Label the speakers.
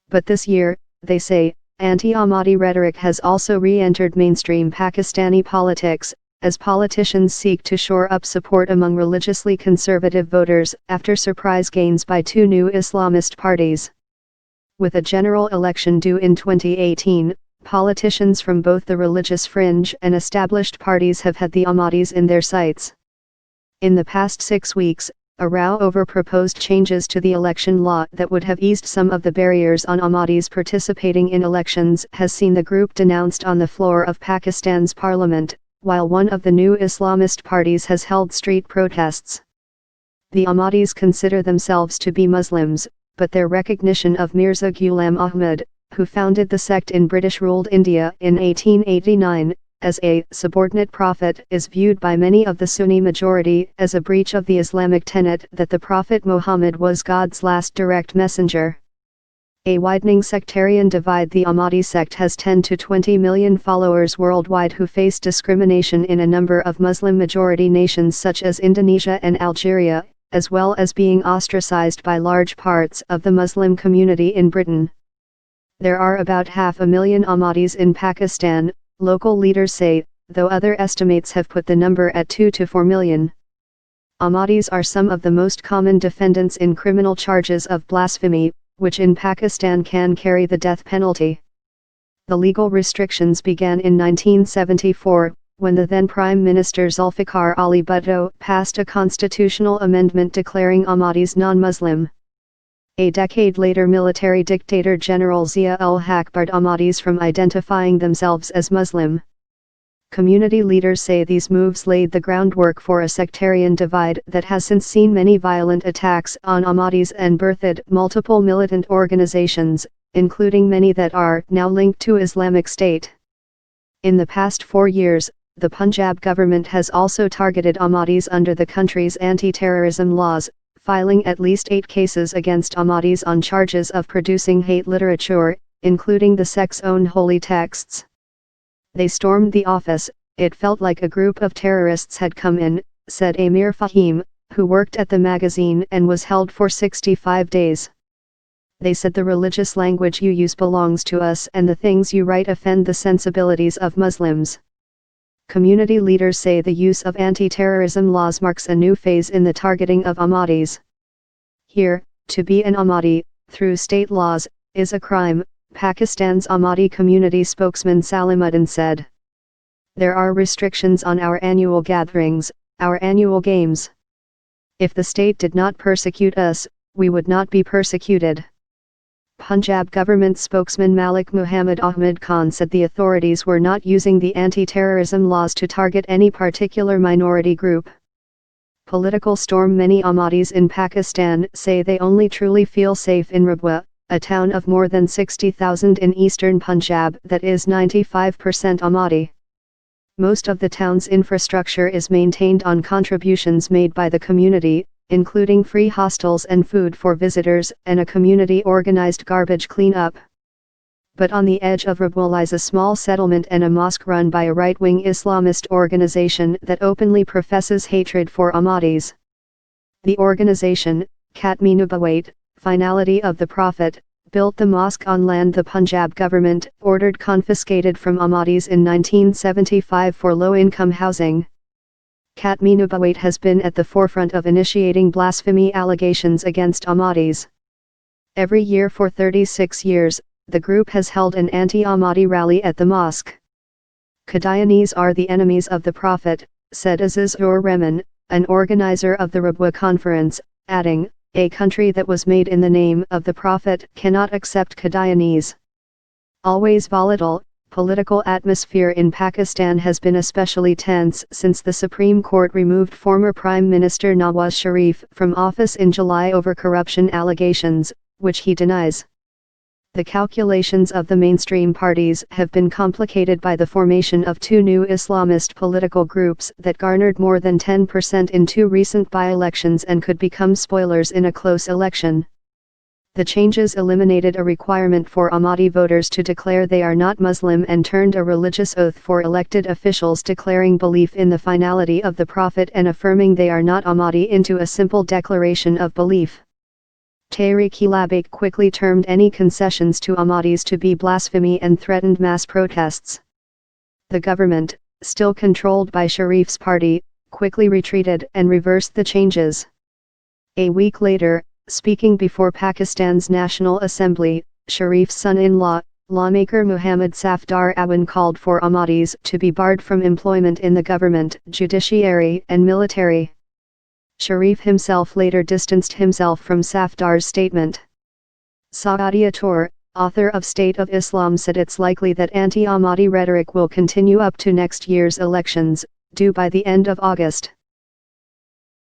Speaker 1: But this year, they say, anti-Ahmadi rhetoric has also re-entered mainstream Pakistani politics, as politicians seek to shore up support among religiously conservative voters after surprise gains by two new Islamist parties. With a general election due in 2018, politicians from both the religious fringe and established parties have had the Ahmadis in their sights. In the past 6 weeks, a row over proposed changes to the election law that would have eased some of the barriers on Ahmadis participating in elections has seen the group denounced on the floor of Pakistan's parliament, while one of the new Islamist parties has held street protests. The Ahmadis consider themselves to be Muslims, but their recognition of Mirza Ghulam Ahmad, who founded the sect in British-ruled India in 1889, as a subordinate prophet is viewed by many of the Sunni majority as a breach of the Islamic tenet that the Prophet Muhammad was God's last direct messenger. A widening sectarian divide. The Ahmadi sect has 10 to 20 million followers worldwide who face discrimination in a number of Muslim-majority nations such as Indonesia and Algeria, as well as being ostracized by large parts of the Muslim community in Britain. There are about 500,000 Ahmadis in Pakistan, local leaders say, though other estimates have put the number at 2 to 4 million. Ahmadis are some of the most common defendants in criminal charges of blasphemy, which in Pakistan can carry the death penalty. The legal restrictions began in 1974, when the then Prime Minister Zulfikar Ali Bhutto passed a constitutional amendment declaring Ahmadis non-Muslim. A decade later, military dictator General Zia-ul-Haq barred Ahmadis from identifying themselves as Muslim. Community leaders say these moves laid the groundwork for a sectarian divide that has since seen many violent attacks on Ahmadis and birthed multiple militant organizations, including many that are now linked to Islamic State. In the past 4 years, the Punjab government has also targeted Ahmadis under the country's anti-terrorism laws, filing at least 8 cases against Ahmadis on charges of producing hate literature, including the sect's own holy texts. They stormed the office. It felt like a group of terrorists had come in, said Amir Fahim, who worked at the magazine and was held for 65 days. They said the religious language you use belongs to us and the things you write offend the sensibilities of Muslims. Community leaders say the use of anti-terrorism laws marks a new phase in the targeting of Ahmadis. Here, to be an Ahmadi, through state laws, is a crime, Pakistan's Ahmadi community spokesman Salamuddin said. There are restrictions on our annual gatherings, our annual games. If the state did not persecute us, we would not be persecuted. Punjab government spokesman Malik Muhammad Ahmed Khan said the authorities were not using the anti-terrorism laws to target any particular minority group. Political storm. Many Ahmadis in Pakistan say they only truly feel safe in Rabwa, a town of more than 60,000 in eastern Punjab that is 95% Ahmadi. Most of the town's infrastructure is maintained on contributions made by the community, including free hostels and food for visitors and a community-organized garbage clean-up. But on the edge of Rabwa lies a small settlement and a mosque run by a right-wing Islamist organization that openly professes hatred for Ahmadis. The organization, Khatmi Nubuwwat, Finality of the Prophet, built the mosque on land the Punjab government ordered confiscated from Ahmadis in 1975 for low-income housing. Khatmi Nubuwwat has been at the forefront of initiating blasphemy allegations against Ahmadis. Every year for 36 years, the group has held an anti-Ahmadi rally at the mosque. Qadianis are the enemies of the Prophet, said Aziz-ur-Rahman, an organizer of the Rabwa conference, adding, a country that was made in the name of the Prophet cannot accept Qadianis. Always volatile, political atmosphere in Pakistan has been especially tense since the Supreme Court removed former Prime Minister Nawaz Sharif from office in July over corruption allegations, which he denies. The calculations of the mainstream parties have been complicated by the formation of 2 new Islamist political groups that garnered more than 10% in 2 recent by-elections and could become spoilers in a close election. The changes eliminated a requirement for Ahmadi voters to declare they are not Muslim and turned a religious oath for elected officials declaring belief in the finality of the Prophet and affirming they are not Ahmadi into a simple declaration of belief. Tehreek-e Labbaik quickly termed any concessions to Ahmadis to be blasphemy and threatened mass protests. The government, still controlled by Sharif's party, quickly retreated and reversed the changes. A week later, speaking before Pakistan's National Assembly, Sharif's son-in-law, lawmaker Muhammad Safdar Awan called for Ahmadis to be barred from employment in the government, judiciary and military. Sharif himself later distanced himself from Safdar's statement. Saadi Attoor, author of State of Islam, said it's likely that anti-Ahmadi rhetoric will continue up to next year's elections, due by the end of August.